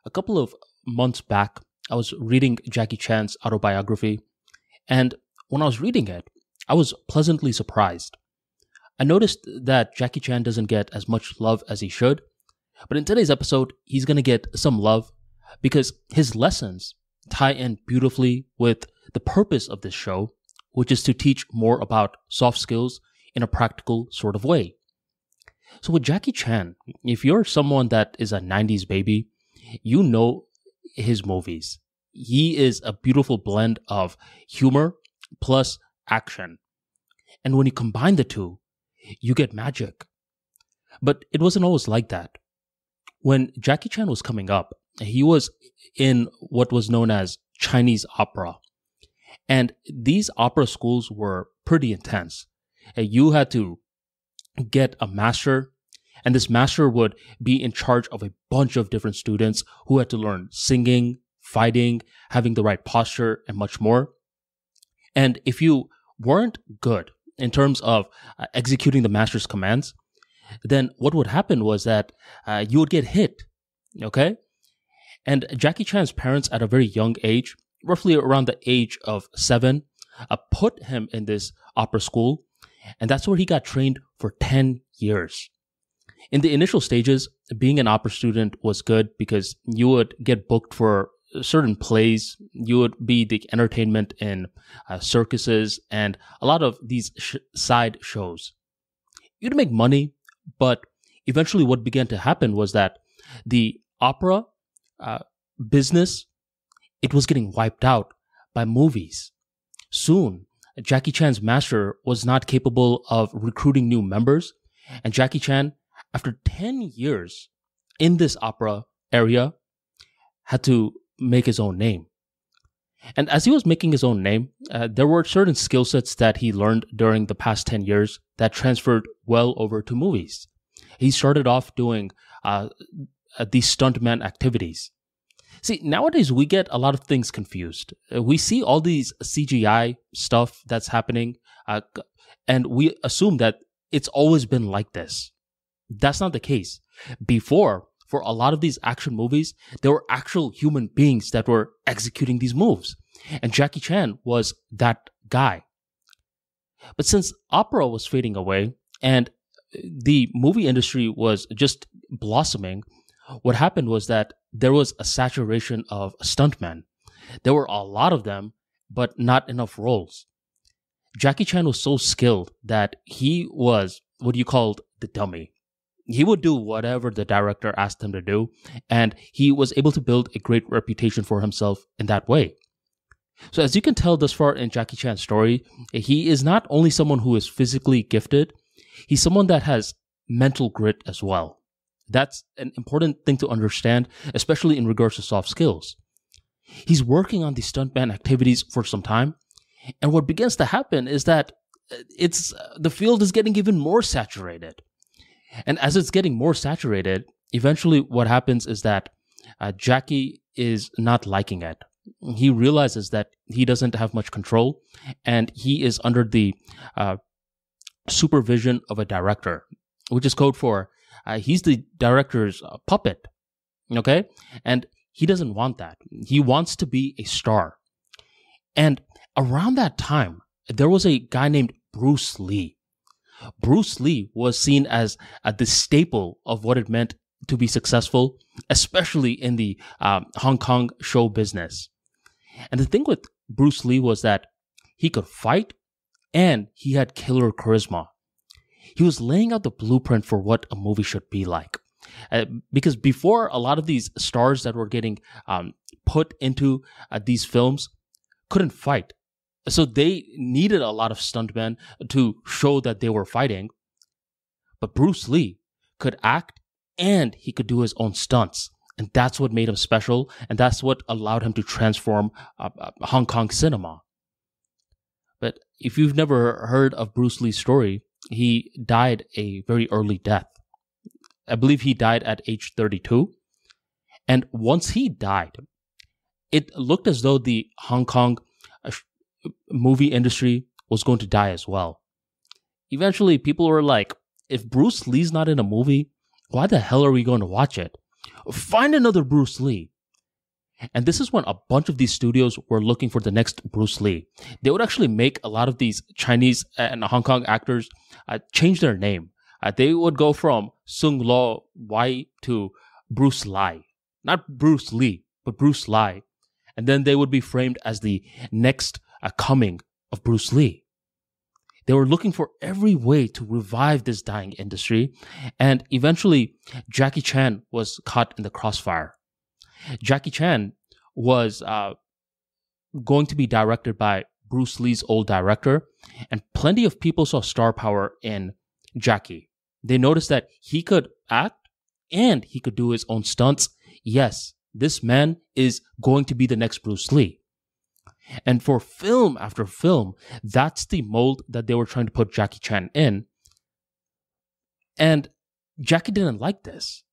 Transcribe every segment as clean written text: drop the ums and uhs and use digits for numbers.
A couple of months back, I was reading Jackie Chan's autobiography, and when I was reading it, I was pleasantly surprised. I noticed that Jackie Chan doesn't get as much love as he should, but in today's episode, he's going to get some love because his lessons tie in beautifully with the purpose of this show, which is to teach more about soft skills in a practical sort of way. So with Jackie Chan, if you're someone that is a 90s baby, you know his movies. He is a beautiful blend of humor plus action. And when you combine the two, you get magic. But it wasn't always like that. When Jackie Chan was coming up, he was in what was known as Chinese opera. And these opera schools were pretty intense. You had to get a master, and this master would be in charge of a bunch of different students who had to learn singing, fighting, having the right posture, and much more. And if you weren't good in terms of executing the master's commands, then what would happen was that you would get hit, okay? And Jackie Chan's parents at a very young age, roughly around the age of 7, put him in this opera school, and that's where he got trained for 10 years. In the initial stages, being an opera student was good because you would get booked for certain plays, you would be the entertainment in circuses and a lot of these side shows. You'd make money, but eventually what began to happen was that the opera business, it was getting wiped out by movies. Soon, Jackie Chan's master was not capable of recruiting new members, and Jackie Chan, after 10 years in this opera area, had to make his own name. And as he was making his own name, there were certain skill sets that he learned during the past 10 years that transferred well over to movies. He started off doing these stuntman activities. See, nowadays we get a lot of things confused. We see all these CGI stuff that's happening, and we assume that it's always been like this. That's not the case. Before, for a lot of these action movies, there were actual human beings that were executing these moves. And Jackie Chan was that guy. But since opera was fading away and the movie industry was just blossoming, what happened was that there was a saturation of stuntmen. There were a lot of them, but not enough roles. Jackie Chan was so skilled that he was what you called the dummy. He would do whatever the director asked him to do, and he was able to build a great reputation for himself in that way. So as you can tell thus far in Jackie Chan's story, he is not only someone who is physically gifted, he's someone that has mental grit as well. That's an important thing to understand, especially in regards to soft skills. He's working on these stuntman activities for some time, and what begins to happen is that the field is getting even more saturated. And as it's getting more saturated, eventually what happens is that Jackie is not liking it. He realizes that he doesn't have much control, and he is under the supervision of a director, which is code for he's the director's puppet, okay? And he doesn't want that. He wants to be a star. And around that time, there was a guy named Bruce Lee. Bruce Lee was seen as the staple of what it meant to be successful, especially in the Hong Kong show business. And the thing with Bruce Lee was that he could fight and he had killer charisma. He was laying out the blueprint for what a movie should be like. Because before, a lot of these stars that were getting put into these films couldn't fight. So they needed a lot of stuntmen to show that they were fighting. But Bruce Lee could act and he could do his own stunts. And that's what made him special. And that's what allowed him to transform Hong Kong cinema. But if you've never heard of Bruce Lee's story, he died a very early death. I believe he died at age 32. And once he died, it looked as though the Hong Kong movie industry was going to die as well. Eventually, people were like, if Bruce Lee's not in a movie, why the hell are we going to watch it? Find another Bruce Lee. And this is when a bunch of these studios were looking for the next Bruce Lee. They would actually make a lot of these Chinese and Hong Kong actors change their name. They would go from Sung Lo Wai to Bruce Lai. Not Bruce Lee, but Bruce Lai. And then they would be framed as the next coming of Bruce Lee. They were looking for every way to revive this dying industry. And eventually, Jackie Chan was caught in the crossfire. Jackie Chan was going to be directed by Bruce Lee's old director, and plenty of people saw star power in Jackie. They noticed that he could act and he could do his own stunts. Yes, this man is going to be the next Bruce Lee. And for film after film, that's the mold that they were trying to put Jackie Chan in. And Jackie didn't like this.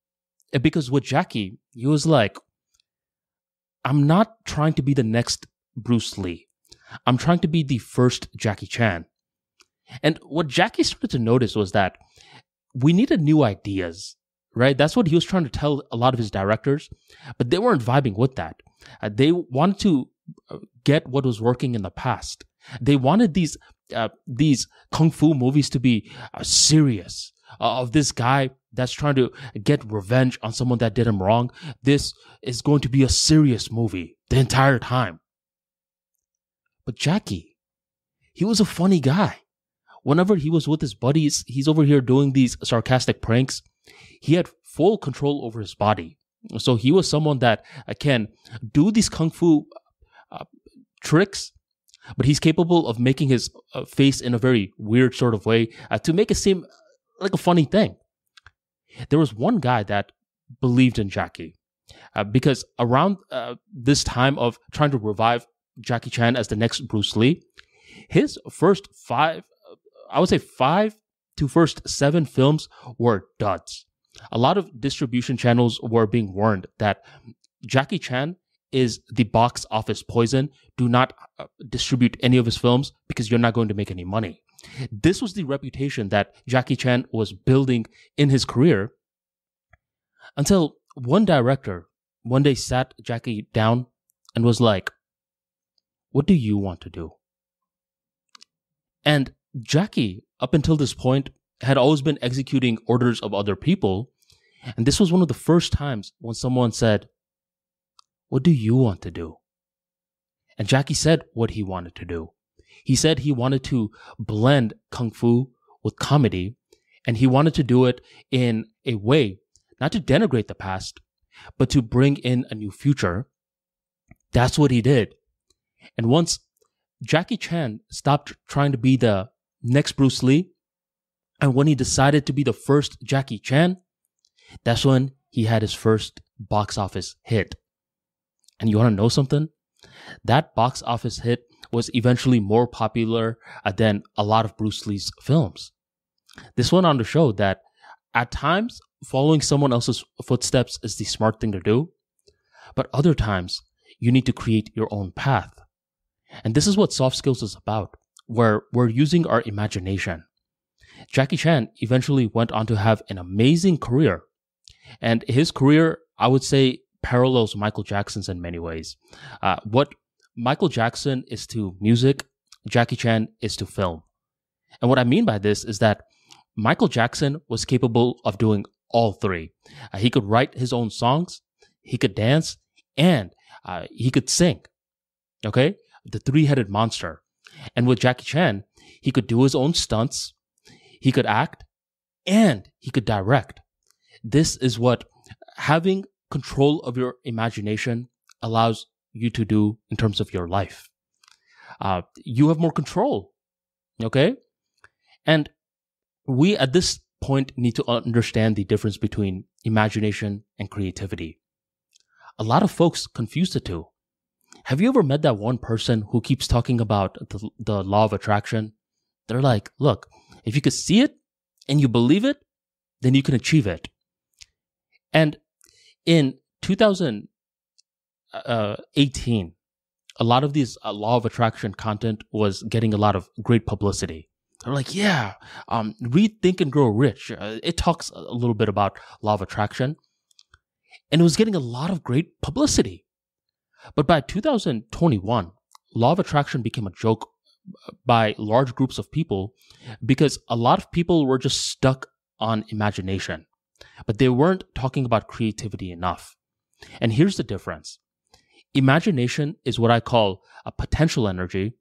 Because with Jackie, he was like, I'm not trying to be the next Bruce Lee. I'm trying to be the first Jackie Chan. And what Jackie started to notice was that we needed new ideas, right? That's what he was trying to tell a lot of his directors, but they weren't vibing with that. They wanted to get what was working in the past. They wanted these kung fu movies to be serious, of this guy that's trying to get revenge on someone that did him wrong. This is going to be a serious movie the entire time. But Jackie, he was a funny guy. Whenever he was with his buddies, he's over here doing these sarcastic pranks. He had full control over his body. So he was someone that can do these kung fu tricks, but he's capable of making his face in a very weird sort of way to make it seem like a funny thing. There was one guy that believed in Jackie because around this time of trying to revive Jackie Chan as the next Bruce Lee, his first five to first 7 films were duds. A lot of distribution channels were being warned that Jackie Chan is the box office poison. Do not distribute any of his films because you're not going to make any money. This was the reputation that Jackie Chan was building in his career until one director one day sat Jackie down and was like, what do you want to do? And Jackie, up until this point, had always been executing orders of other people. And this was one of the first times when someone said, what do you want to do? And Jackie said what he wanted to do. He said he wanted to blend kung fu with comedy, and he wanted to do it in a way, not to denigrate the past, but to bring in a new future. That's what he did. And once Jackie Chan stopped trying to be the next Bruce Lee, and when he decided to be the first Jackie Chan, that's when he had his first box office hit. And you want to know something? That box office hit was eventually more popular than a lot of Bruce Lee's films. This went on to show that at times, following someone else's footsteps is the smart thing to do, but other times, you need to create your own path. And this is what soft skills is about, where we're using our imagination. Jackie Chan eventually went on to have an amazing career, and his career, I would say, parallels Michael Jackson's in many ways. What Michael Jackson is to music, Jackie Chan is to film. And what I mean by this is that Michael Jackson was capable of doing all three. He could write his own songs, he could dance, and he could sing. Okay? The three-headed monster. And with Jackie Chan, he could do his own stunts, he could act, and he could direct. This is what having control of your imagination allows you to do in terms of your life. You have more control, okay? And we at this point need to understand the difference between imagination and creativity. A lot of folks confuse the two. Have you ever met that one person who keeps talking about the law of attraction? They're like, look, if you could see it and you believe it, then you can achieve it. And in 2018, a lot of these law of attraction content was getting a lot of great publicity. They're like, yeah, read Think and Grow Rich. It talks a little bit about law of attraction. And it was getting a lot of great publicity. But by 2021, law of attraction became a joke by large groups of people because a lot of people were just stuck on imagination, but they weren't talking about creativity enough. And here's the difference. Imagination is what I call a potential energy,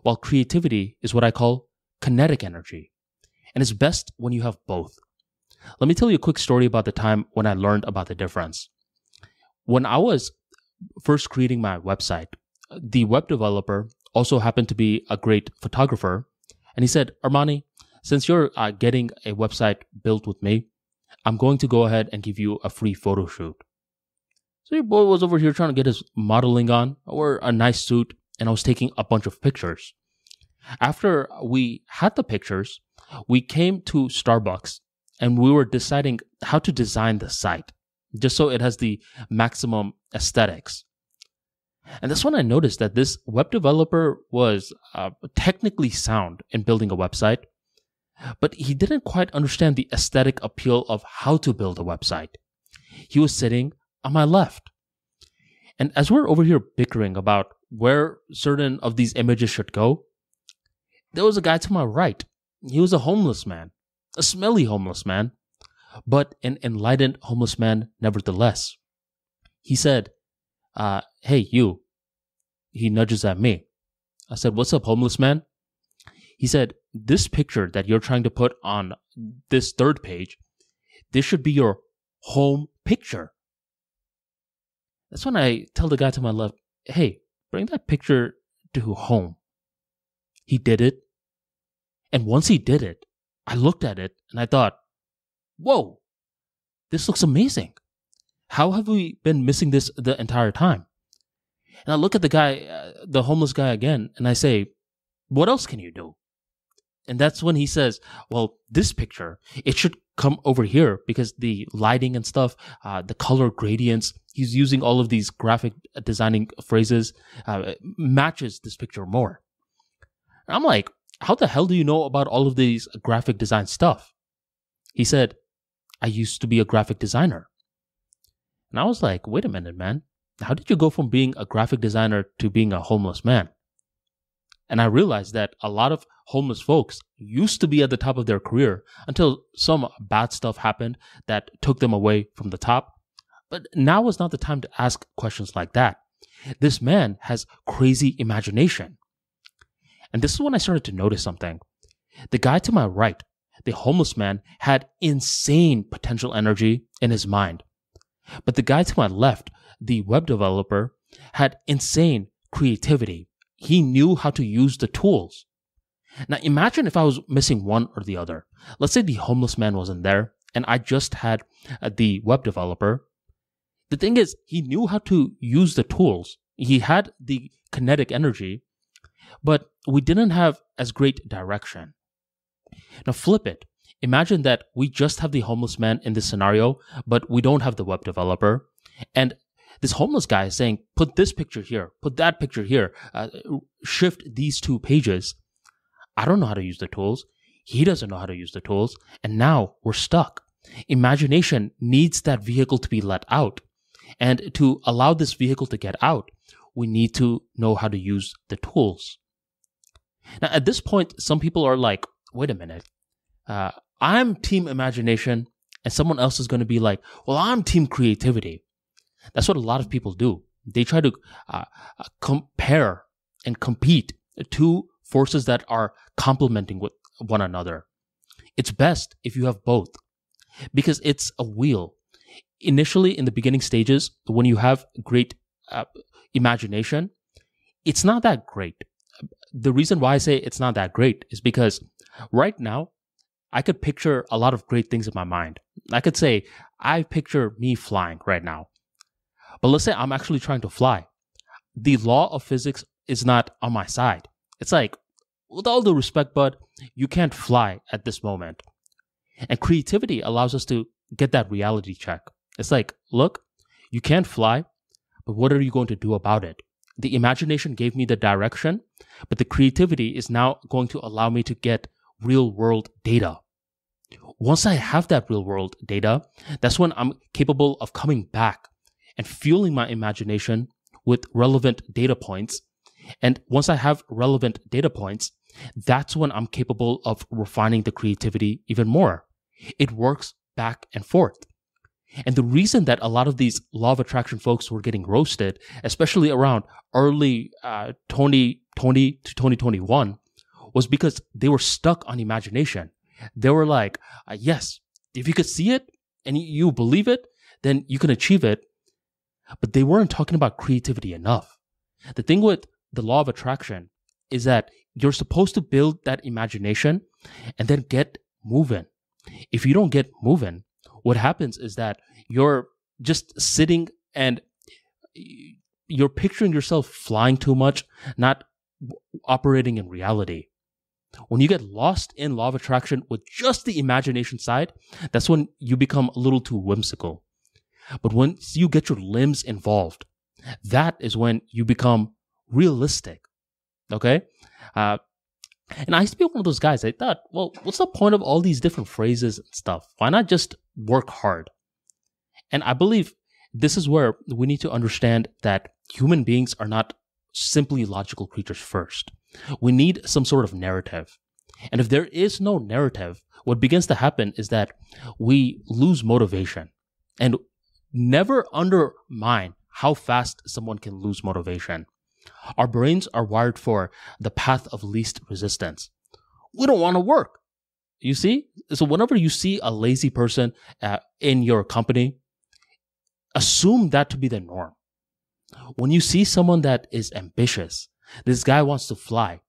while creativity is what I call kinetic energy. And it's best when you have both. Let me tell you a quick story about the time when I learned about the difference. When I was first creating my website, the web developer also happened to be a great photographer. And he said, Armani, since you're getting a website built with me, I'm going to go ahead and give you a free photo shoot. So your boy was over here trying to get his modeling on. I wore a nice suit and I was taking a bunch of pictures. After we had the pictures, we came to Starbucks and we were deciding how to design the site just so it has the maximum aesthetics. And that's when I noticed that this web developer was technically sound in building a website, but he didn't quite understand the aesthetic appeal of how to build a website. He was sitting on my left. And as we're over here bickering about where certain of these images should go, there was a guy to my right. He was a homeless man, a smelly homeless man, but an enlightened homeless man nevertheless. He said, hey, you. He nudges at me. I said, what's up, homeless man? He said, this picture that you're trying to put on this third page, this should be your home picture. That's when I tell the guy to my left, hey, bring that picture to home. He did it. And once he did it, I looked at it and I thought, whoa, this looks amazing. How have we been missing this the entire time? And I look at the guy, the homeless guy again, and I say, what else can you do? And that's when he says, well, this picture, it should come over here because the lighting and stuff, the color gradients, he's using all of these graphic designing phrases, matches this picture more. And I'm like, how the hell do you know about all of these graphic design stuff? He said, I used to be a graphic designer. And I was like, wait a minute, man. How did you go from being a graphic designer to being a homeless man? And I realized that a lot of homeless folks used to be at the top of their career until some bad stuff happened that took them away from the top. But now is not the time to ask questions like that. This man has crazy imagination. And this is when I started to notice something. The guy to my right, the homeless man, had insane potential energy in his mind. But the guy to my left, the web developer, had insane creativity. He knew how to use the tools. Now imagine if I was missing one or the other. Let's say the homeless man wasn't there and I just had the web developer. The thing is, he knew how to use the tools. He had the kinetic energy, but we didn't have as great direction. Now flip it. Imagine that we just have the homeless man in this scenario, but we don't have the web developer. And this homeless guy is saying, put this picture here, put that picture here, shift these 2 pages. I don't know how to use the tools. He doesn't know how to use the tools. And now we're stuck. Imagination needs that vehicle to be let out. And to allow this vehicle to get out, we need to know how to use the tools. Now, at this point, some people are like, wait a minute. I'm team imagination, and someone else is going to be like, well, I'm team creativity. That's what a lot of people do. They try to compare and compete 2 forces that are complementing with one another. It's best if you have both because it's a wheel. Initially, in the beginning stages, when you have great imagination, it's not that great. The reason why I say it's not that great is because right now, I could picture a lot of great things in my mind. I could say, I picture me flying right now. But let's say I'm actually trying to fly. The law of physics is not on my side. It's like, with all due respect, bud, you can't fly at this moment. And creativity allows us to get that reality check. It's like, look, you can't fly, but what are you going to do about it? The imagination gave me the direction, but the creativity is now going to allow me to get real world data. Once I have that real world data, that's when I'm capable of coming back and fueling my imagination with relevant data points. And once I have relevant data points, that's when I'm capable of refining the creativity even more. It works back and forth. And the reason that a lot of these law of attraction folks were getting roasted, especially around early 2020 to 2021, was because they were stuck on imagination. They were like, yes, if you could see it and you believe it, then you can achieve it. But they weren't talking about creativity enough. The thing with the law of attraction is that you're supposed to build that imagination and then get moving. If you don't get moving, what happens is that you're just sitting and you're picturing yourself flying too much, not operating in reality. When you get lost in law of attraction with just the imagination side, that's when you become a little too whimsical. But once you get your limbs involved, that is when you become realistic. Okay? And I used to be one of those guys. I thought, well, what's the point of all these different phrases and stuff? Why not just work hard? And I believe this is where we need to understand that human beings are not simply logical creatures first. We need some sort of narrative. And if there is no narrative, what begins to happen is that we lose motivation. And never undermine how fast someone can lose motivation. Our brains are wired for the path of least resistance. We don't want to work. You see? So whenever you see a lazy person in your company, assume that to be the norm. When you see someone that is ambitious, this guy wants to fly,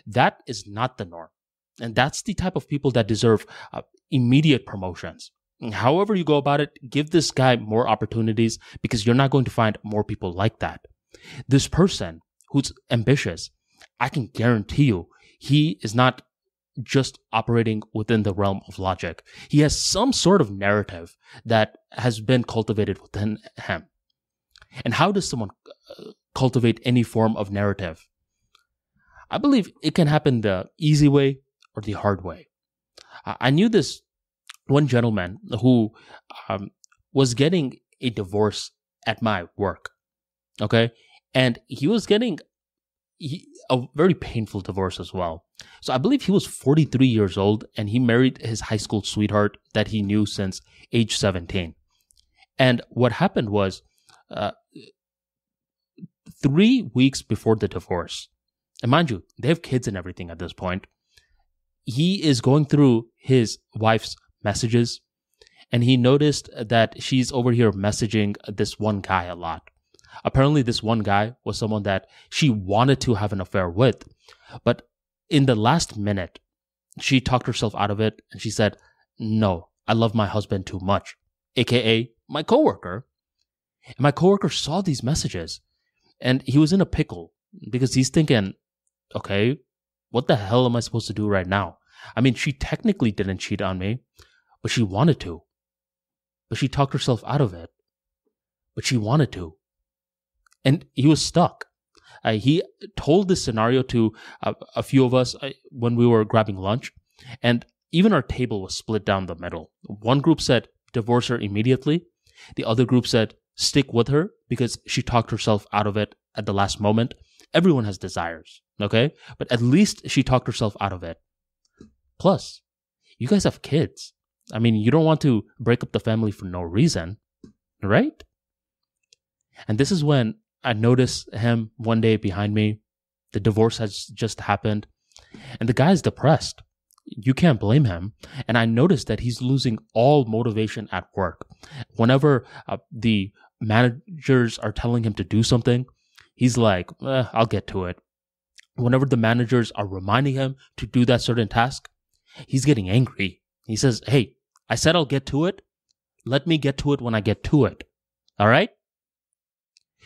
that is not the norm. And that's the type of people that deserve immediate promotions. However you go about it, give this guy more opportunities because you're not going to find more people like that. This person who's ambitious, I can guarantee you, he is not just operating within the realm of logic. He has some sort of narrative that has been cultivated within him. And how does someone cultivate any form of narrative? I believe it can happen the easy way or the hard way. I knew this one gentleman who was getting a divorce at my work, okay? And he was getting a very painful divorce as well. So I believe he was 43 years old and he married his high school sweetheart that he knew since age 17. And what happened was 3 weeks before the divorce, and mind you, they have kids and everything at this point, he is going through his wife's messages and he noticed that she's over here messaging this one guy a lot. Apparently this one guy was someone that she wanted to have an affair with, but in the last minute she talked herself out of it and she said, no, I love my husband too much, aka my coworker. And my coworker saw these messages and he was in a pickle because he's thinking, okay, what the hell am I supposed to do right now? I mean, she technically didn't cheat on me, but she wanted to. But she talked herself out of it. But she wanted to. And he was stuck. He told this scenario to a few of us when we were grabbing lunch. And even our table was split down the middle. One group said, divorce her immediately. The other group said, stick with her because she talked herself out of it at the last moment. Everyone has desires, okay? But at least she talked herself out of it. Plus, you guys have kids. I mean, you don't want to break up the family for no reason, right? And this is when I noticed him one day behind me. The divorce has just happened. And the guy is depressed. You can't blame him. And I noticed that he's losing all motivation at work. Whenever the managers are telling him to do something, he's like, I'll get to it. Whenever the managers are reminding him to do that certain task, he's getting angry. He says, hey, I said I'll get to it. Let me get to it when I get to it. All right?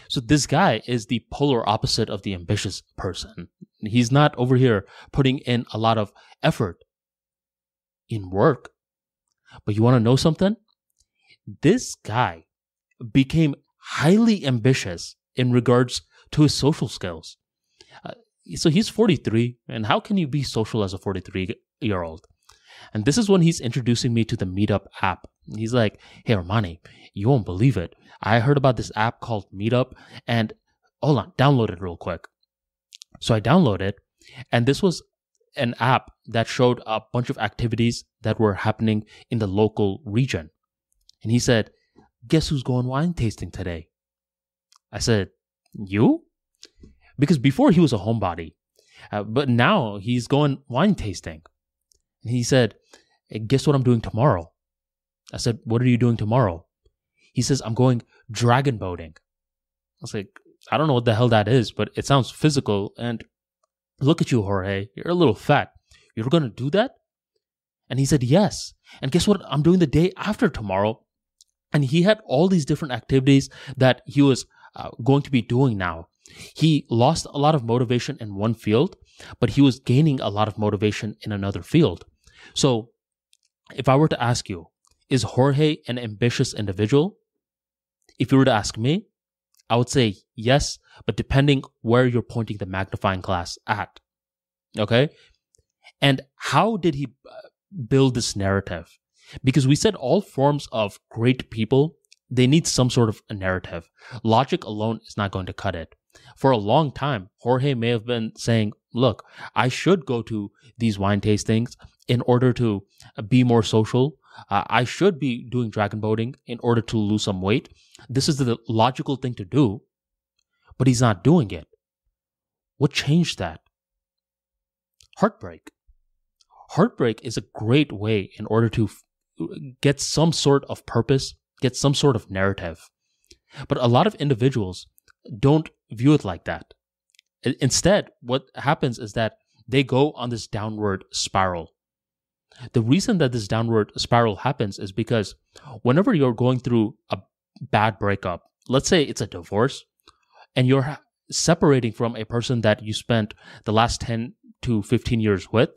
So this guy is the polar opposite of the ambitious person. He's not over here putting in a lot of effort in work. But you want to know something? This guy became highly ambitious in regards to his social skills. So he's 43, and how can you be social as a 43-year-old? And this is when he's introducing me to the Meetup app. He's like, hey, Armani, you won't believe it. I heard about this app called Meetup, and hold on, download it real quick. So I downloaded it, and this was an app that showed a bunch of activities that were happening in the local region. And he said, guess who's going wine tasting today? I said, you? Because before he was a homebody, but now he's going wine tasting. And he said, hey, guess what I'm doing tomorrow? I said, what are you doing tomorrow? He says, I'm going dragon boating. I was like, I don't know what the hell that is, but it sounds physical. And look at you, Jorge. You're a little fat. You're going to do that? And he said, yes. And guess what I'm doing the day after tomorrow? And he had all these different activities that he was going to be doing now. He lost a lot of motivation in one field, but he was gaining a lot of motivation in another field. So if I were to ask you, is Jorge an ambitious individual? If you were to ask me, I would say yes, but depending where you're pointing the magnifying glass at. Okay? And how did he build this narrative? Because we said all forms of great people, they need some sort of a narrative. Logic alone is not going to cut it. For a long time, Jorge may have been saying, look, I should go to these wine tastings in order to be more social. I should be doing dragon boating in order to lose some weight. This is the logical thing to do, but he's not doing it. What changed that? Heartbreak. Heartbreak is a great way in order to get some sort of purpose, get some sort of narrative. But a lot of individuals don't view it like that. Instead, what happens is that they go on this downward spiral. The reason that this downward spiral happens is because whenever you're going through a bad breakup, let's say it's a divorce, and you're separating from a person that you spent the last 10 to 15 years with,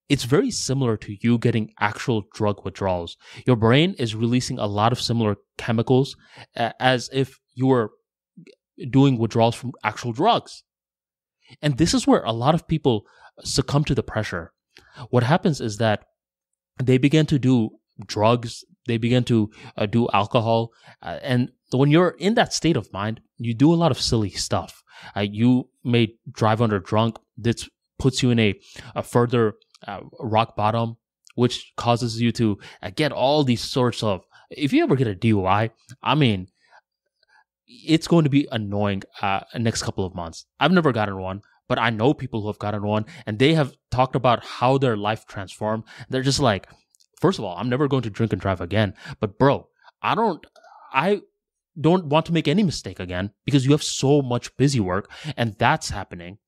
it's very similar to you getting actual drug withdrawals. Your brain is releasing a lot of similar chemicals as if you were doing withdrawals from actual drugs. And this is where a lot of people succumb to the pressure. What happens is that they begin to do drugs, they begin to do alcohol, and when you're in that state of mind, you do a lot of silly stuff. You may drive under drunk. This puts you in a further rock bottom, which causes you to get all these sorts of, if you ever get a DUI, I mean, it's going to be annoying next couple of months. I've never gotten one, but I know people who have gotten one, and they have talked about how their life transformed. They're just like, first of all, I'm never going to drink and drive again. But bro, I don't want to make any mistake again because you have so much busy work, and that's happening.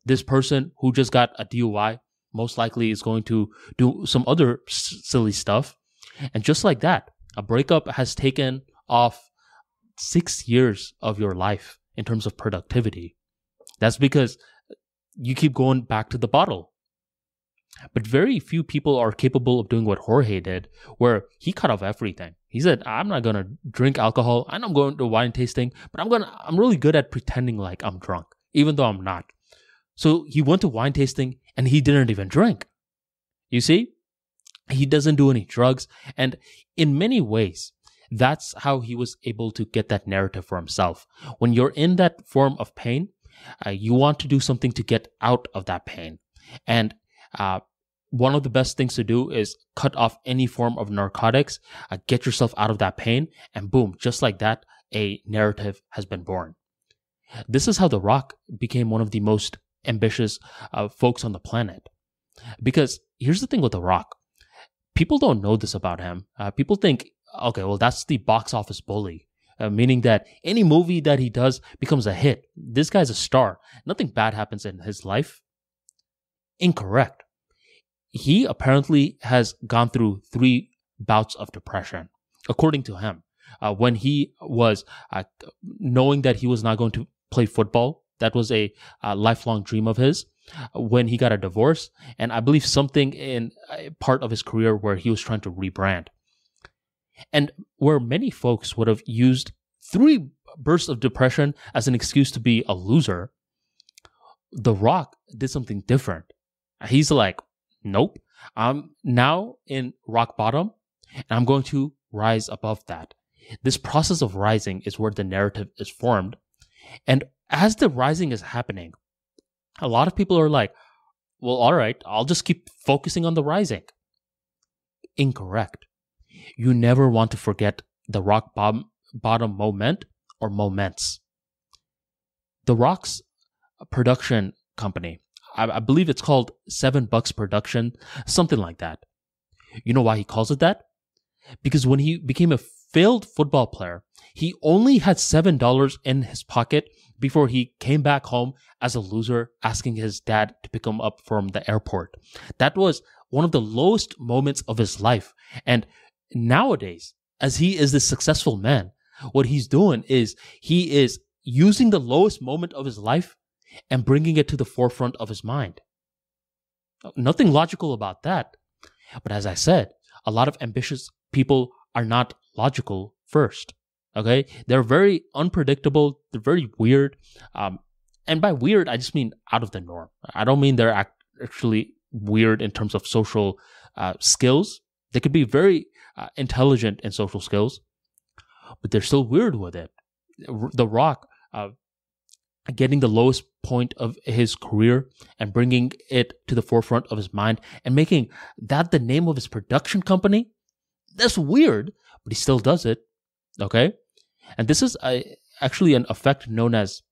This person who just got a DUI most likely is going to do some other silly stuff. And just like that, a breakup has taken off 6 years of your life in terms of productivity. That's because you keep going back to the bottle. But very few people are capable of doing what Jorge did, where he cut off everything. He said, I'm not going to drink alcohol. I know I'm going to wine tasting, but I'm really good at pretending like I'm drunk, even though I'm not. So he went to wine tasting and he didn't even drink. You see, he doesn't do any drugs. And in many ways, that's how he was able to get that narrative for himself. When you're in that form of pain, you want to do something to get out of that pain. And one of the best things to do is cut off any form of narcotics, get yourself out of that pain, and boom, just like that, a narrative has been born. This is how The Rock became one of the most ambitious folks on the planet. Because here's the thing with The Rock. People don't know this about him. People think, okay, well, that's the box office bully, meaning that any movie that he does becomes a hit. This guy's a star. Nothing bad happens in his life. Incorrect. He apparently has gone through 3 bouts of depression, according to him. When he was knowing that he was not going to play football, that was a lifelong dream of his. When he got a divorce, and I believe something in a part of his career where he was trying to rebrand. And where many folks would have used 3 bursts of depression as an excuse to be a loser, The Rock did something different. He's like, nope, I'm now in rock bottom, and I'm going to rise above that. This process of rising is where the narrative is formed. And As the rising is happening, a lot of people are like, well, all right, I'll just keep focusing on the rising. Incorrect. You never want to forget the rock bottom moment or moments. The Rock's production company, I believe it's called $7 Production, something like that. You know why he calls it that? Because when he became a failed football player, he only had $7 in his pocket before he came back home as a loser, asking his dad to pick him up from the airport. That was one of the lowest moments of his life. And nowadays, as he is this successful man, what he's doing is he is using the lowest moment of his life and bringing it to the forefront of his mind. Nothing logical about that. But as I said, a lot of ambitious people are not logical first. Okay? They're very unpredictable. They're very weird. And by weird, I just mean out of the norm. I don't mean they're actually weird in terms of social skills. They could be very intelligent in social skills, but they're still weird with it. The Rock, getting the lowest point of his career and bringing it to the forefront of his mind and making that the name of his production company, that's weird, but he still does it. Okay? And this is actually an effect known as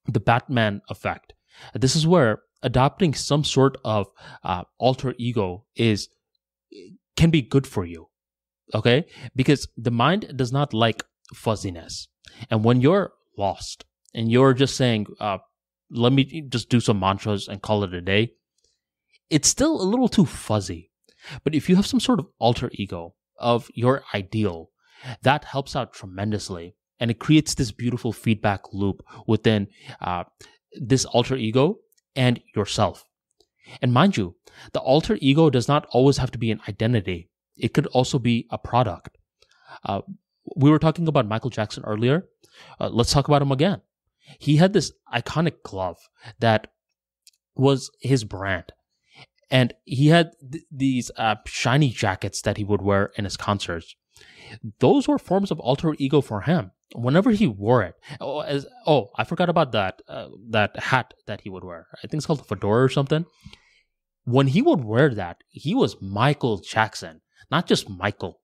the Batman effect. This is where adopting some sort of alter ego can be good for you. Okay? Because the mind does not like fuzziness. And when you're lost and you're just saying, let me just do some mantras and call it a day, it's still a little too fuzzy. But if you have some sort of alter ego of your ideal, that helps out tremendously. And it creates this beautiful feedback loop within this alter ego and yourself. And mind you, the alter ego does not always have to be an identity. It could also be a product. We were talking about Michael Jackson earlier. Let's talk about him again. He had this iconic glove that was his brand. And he had these shiny jackets that he would wear in his concerts. Those were forms of alter ego for him. Whenever he wore it, I forgot about that hat that he would wear. I think it's called a fedora or something. When he would wear that, he was Michael Jackson, not just Michael.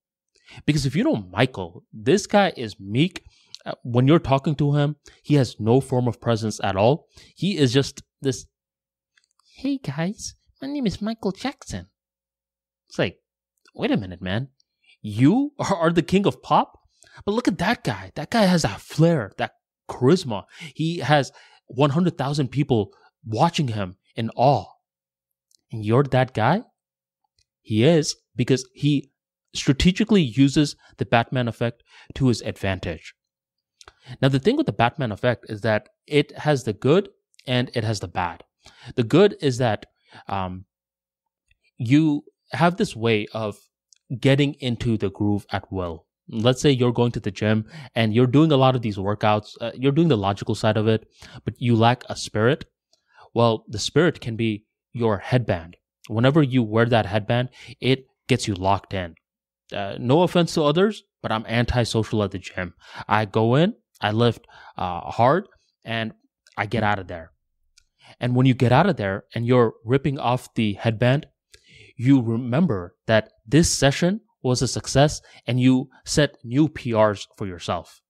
Because if you know Michael, this guy is meek. When you're talking to him, he has no form of presence at all. He is just this, hey guys, my name is Michael Jackson. It's like, wait a minute, man. You are the king of pop? But look at that guy. That guy has that flair, that charisma. He has 100,000 people watching him in awe. And you're that guy? He is, because he strategically uses the Batman effect to his advantage. Now, the thing with the Batman effect is that it has the good and it has the bad. The good is that you have this way of getting into the groove at will. Let's say you're going to the gym and you're doing a lot of these workouts. You're doing the logical side of it, but you lack a spirit. Well, the spirit can be your headband. Whenever you wear that headband, it gets you locked in. No offense to others, but I'm antisocial at the gym. I go in, I lift hard, and I get out of there. And when you get out of there and you're ripping off the headband, you remember that this session was a success and you set new PRs for yourself.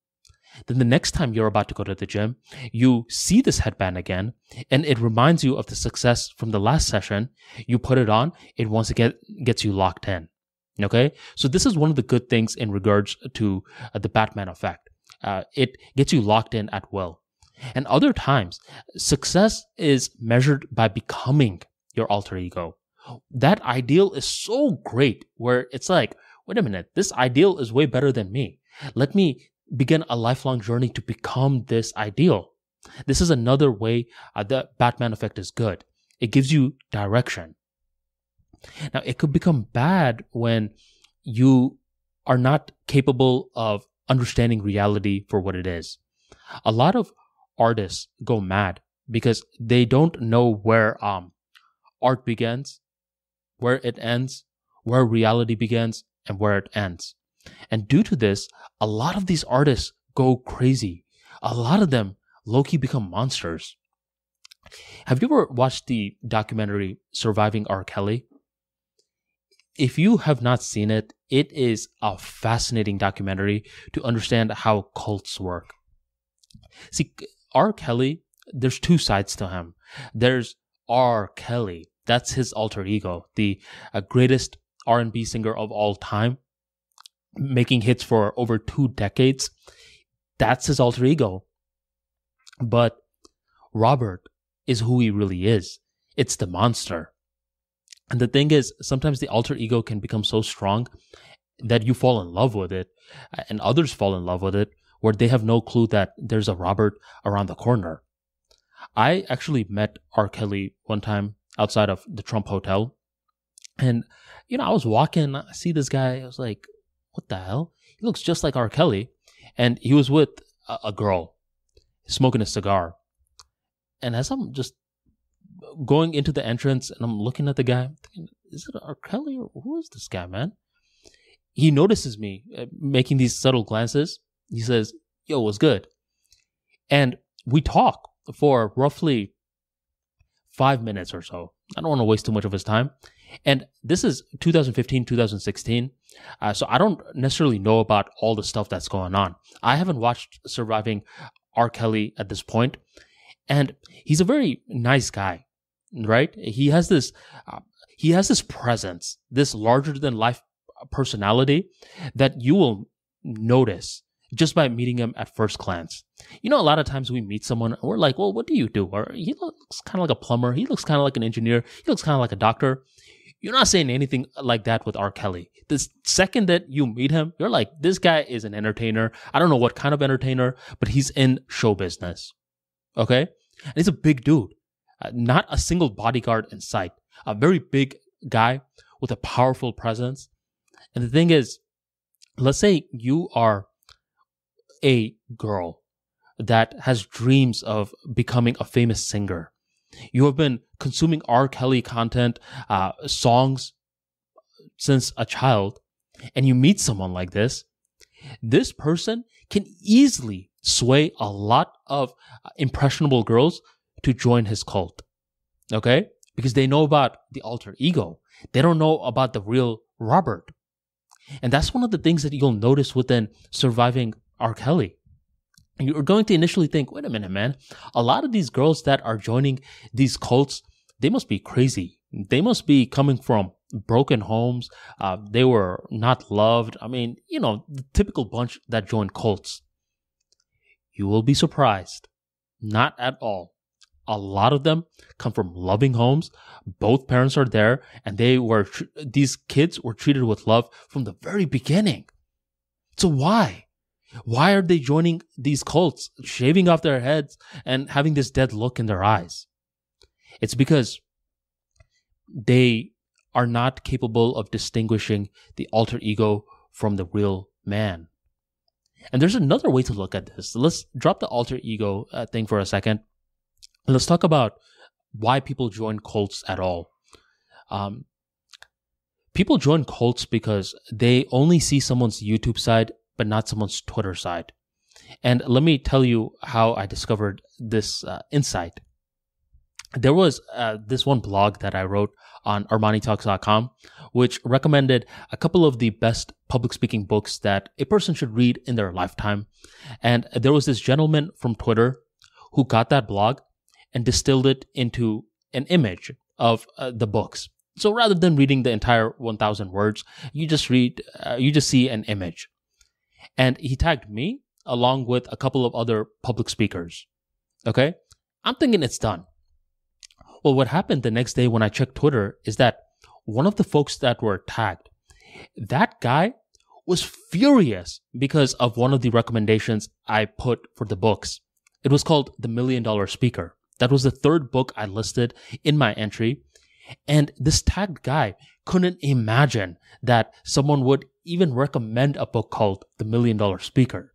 Then the next time you're about to go to the gym, you see this headband again and it reminds you of the success from the last session. You put it on, it once again gets you locked in. Okay? So this is one of the good things in regards to the Batman effect. It gets you locked in at will. And other times, success is measured by becoming your alter ego. That ideal is so great where it's like, wait a minute, this ideal is way better than me. Let me begin a lifelong journey to become this ideal. This is another way the Batman effect is good. It gives you direction. Now, it could become bad when you are not capable of understanding reality for what it is. A lot of artists go mad because they don't know where art begins, where it ends, where reality begins, and where it ends. And due to this, a lot of these artists go crazy. A lot of them low-key become monsters. Have you ever watched the documentary Surviving R. Kelly? If you have not seen it, it is a fascinating documentary to understand how cults work. See, R. Kelly, there's two sides to him. There's R. Kelly. That's his alter ego, the greatest R&B singer of all time, making hits for over 2 decades. That's his alter ego. But Robert is who he really is. It's the monster. And the thing is, sometimes the alter ego can become so strong that you fall in love with it, and others fall in love with it, where they have no clue that there's a Robert around the corner. I actually met R. Kelly one time outside of the Trump Hotel. And, I was walking, I see this guy, I was like, what the hell? He looks just like R. Kelly. And he was with a girl smoking a cigar. And as I'm just going into the entrance and I'm looking at the guy, I'm thinking, is it R. Kelly or who is this guy, man? He notices me making these subtle glances. He says, yo, what's good? And we talk for roughly 5 minutes or so. I don't want to waste too much of his time. And this is 2015, 2016. So I don't necessarily know about all the stuff that's going on. I haven't watched Surviving R. Kelly at this point. And he's a very nice guy, right? He has this presence, this larger than life personality that you will notice just by meeting him at first glance. A lot of times we meet someone and we're like, well, what do you do? Or he looks kind of like a plumber. He looks kind of like an engineer. He looks kind of like a doctor. You're not saying anything like that with R. Kelly. The second that you meet him, you're like, this guy is an entertainer. I don't know what kind of entertainer, but he's in show business. Okay? And he's a big dude. Not a single bodyguard in sight. A very big guy with a powerful presence. And the thing is, let's say you are a girl that has dreams of becoming a famous singer. You have been consuming R. Kelly content, songs since a child, and you meet someone like this. This person can easily sway a lot of impressionable girls to join his cult. Okay? Because they know about the alter ego. They don't know about the real Robert. And that's one of the things that you'll notice within Surviving R. Kelly. You're going to initially think, wait a minute, man. A lot of these girls that are joining these cults, they must be crazy. They must be coming from broken homes. They were not loved. I mean, the typical bunch that join cults. You will be surprised. Not at all. A lot of them come from loving homes. Both parents are there, and these kids were treated with love from the very beginning. So why? Why are they joining these cults, shaving off their heads and having this dead look in their eyes? It's because they are not capable of distinguishing the alter ego from the real man. And there's another way to look at this. Let's drop the alter ego thing for a second. Let's talk about why people join cults at all. People join cults because they only see someone's YouTube side but not someone's Twitter side. And let me tell you how I discovered this insight. There was this one blog that I wrote on ArmaniTalks.com, which recommended a couple of the best public speaking books that a person should read in their lifetime. And there was this gentleman from Twitter who got that blog and distilled it into an image of the books. So rather than reading the entire 1,000 words, you just see an image. And he tagged me along with a couple of other public speakers. Okay? I'm thinking it's done. Well, what happened the next day when I checked Twitter is that one of the folks that were tagged, that guy was furious because of one of the recommendations I put for the books. It was called The $1 Million Speaker. That was the third book I listed in my entry. And this tagged guy couldn't imagine that someone would even recommend a book called The $1 Million Speaker.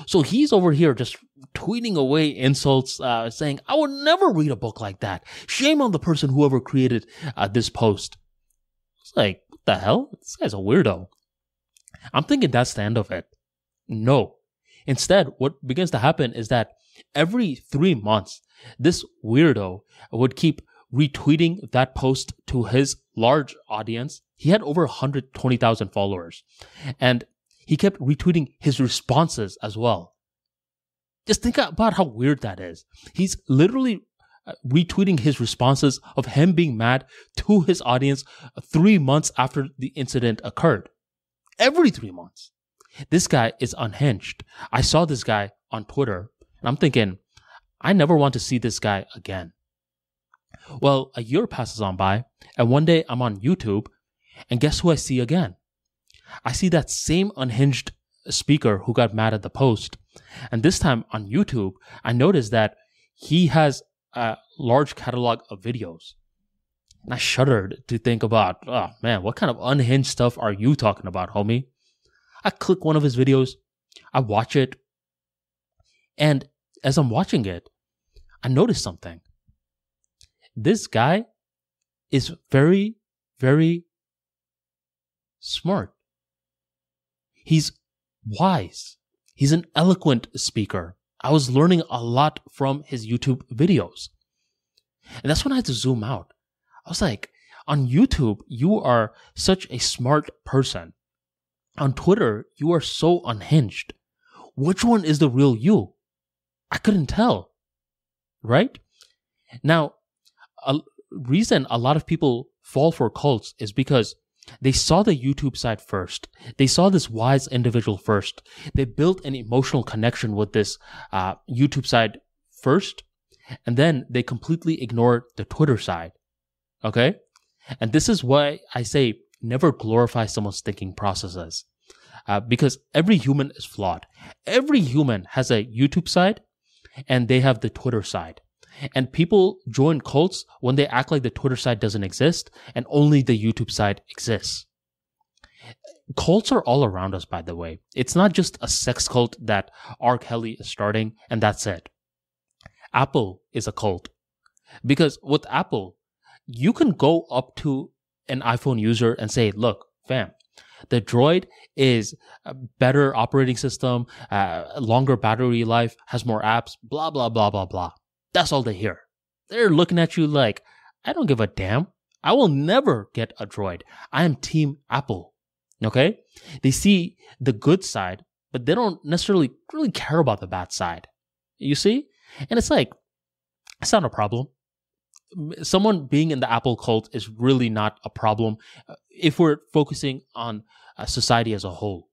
So he's over here just tweeting away insults, saying, I would never read a book like that. Shame on the person whoever created this post. It's like, what the hell? This guy's a weirdo. I'm thinking that's the end of it. No. Instead, what begins to happen is that Every 3 months, this weirdo would keep retweeting that post to his large audience. He had over 120,000 followers, and he kept retweeting his responses as well. Just think about how weird that is. He's literally retweeting his responses of him being mad to his audience 3 months after the incident occurred. Every 3 months. This guy is unhinged. I saw this guy on Twitter, and I'm thinking, I never want to see this guy again. Well, a year passes on by, and one day I'm on YouTube, and guess who I see again? I see that same unhinged speaker who got mad at the post. And this time on YouTube, I noticed that he has a large catalog of videos. And I shuddered to think about, oh man, what kind of unhinged stuff are you talking about, homie? I click one of his videos, I watch it, and as I'm watching it, I notice something. This guy is very, very smart. He's wise. He's an eloquent speaker. I was learning a lot from his YouTube videos. And that's when I had to zoom out. I was like, on YouTube, you are such a smart person. On Twitter, you are so unhinged. Which one is the real you? I couldn't tell. Right? Now, a reason a lot of people fall for cults is because they saw the YouTube side first. They saw this wise individual first. They built an emotional connection with this YouTube side first, and then they completely ignored the Twitter side. Okay? And this is why I say never glorify someone's thinking processes. Because every human is flawed. Every human has a YouTube side, and they have the Twitter side. And people join cults when they act like the Twitter side doesn't exist and only the YouTube side exists. Cults are all around us, by the way. It's not just a sex cult that R. Kelly is starting and that's it. Apple is a cult. Because with Apple, you can go up to an iPhone user and say, look, fam, the Droid is a better operating system, longer battery life, has more apps, blah, blah, blah, blah, blah. That's all they hear. They're looking at you like, I don't give a damn. I will never get a Droid. I am Team Apple. Okay? They see the good side, but they don't necessarily really care about the bad side. You see? And it's like, it's not a problem. Someone being in the Apple cult is really not a problem if we're focusing on society as a whole.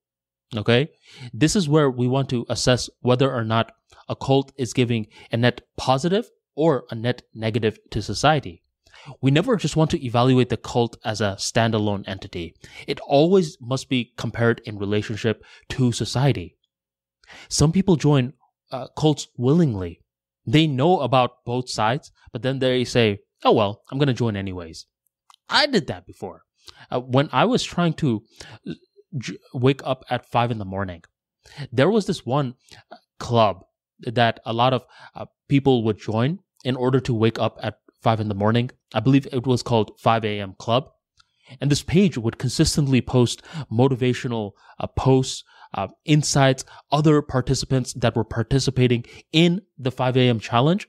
Okay? This is where we want to assess whether or not a cult is giving a net positive or a net negative to society. We never just want to evaluate the cult as a standalone entity. It always must be compared in relationship to society. Some people join cults willingly. They know about both sides, but then they say, oh, well, I'm going to join anyways. I did that before. When I was trying to wake up at 5 a.m, there was this one club that a lot of people would join in order to wake up at 5 a.m. I believe it was called 5 a.m. Club. And this page would consistently post motivational posts, insights, other participants that were participating in the 5 a.m. challenge.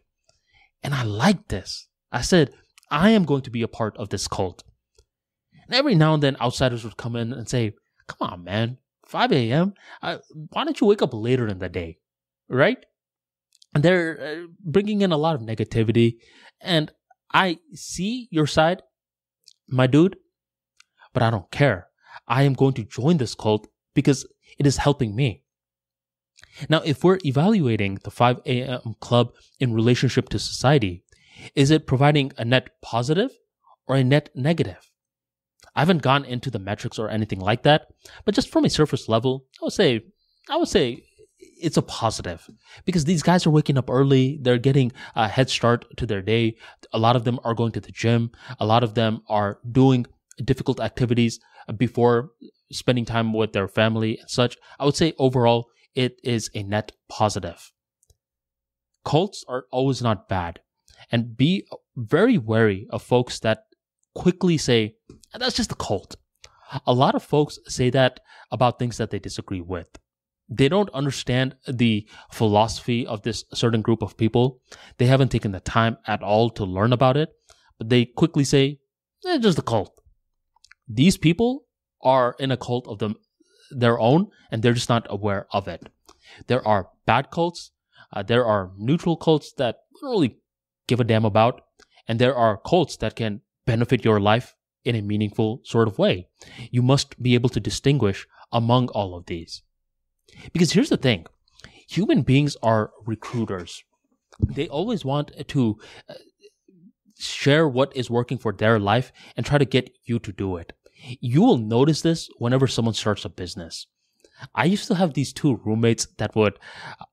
And I liked this. I said, I am going to be a part of this cult. And every now and then outsiders would come in and say, come on, man, 5 a.m.? Why don't you wake up later in the day? Right? And they're bringing in a lot of negativity. And I see your side, my dude, but I don't care. I am going to join this cult because it is helping me. Now, if we're evaluating the 5 a.m. club in relationship to society, is it providing a net positive or a net negative? I haven't gone into the metrics or anything like that, but just from a surface level, I would say it's a positive because these guys are waking up early. They're getting a head start to their day. A lot of them are going to the gym. A lot of them are doing difficult activities before spending time with their family and such. I would say overall, it is a net positive. Cults are always not bad, and be very wary of folks that quickly say, that's just a cult. A lot of folks say that about things that they disagree with. They don't understand the philosophy of this certain group of people. They haven't taken the time at all to learn about it, but they quickly say, just a cult. These people are in a cult of their own, and they're just not aware of it. There are bad cults. There are neutral cults that don't really give a damn about. And there are cults that can benefit your life in a meaningful sort of way. You must be able to distinguish among all of these. Because here's the thing. Human beings are recruiters. They always want to share what is working for their life and try to get you to do it. You will notice this whenever someone starts a business. I used to have these two roommates that would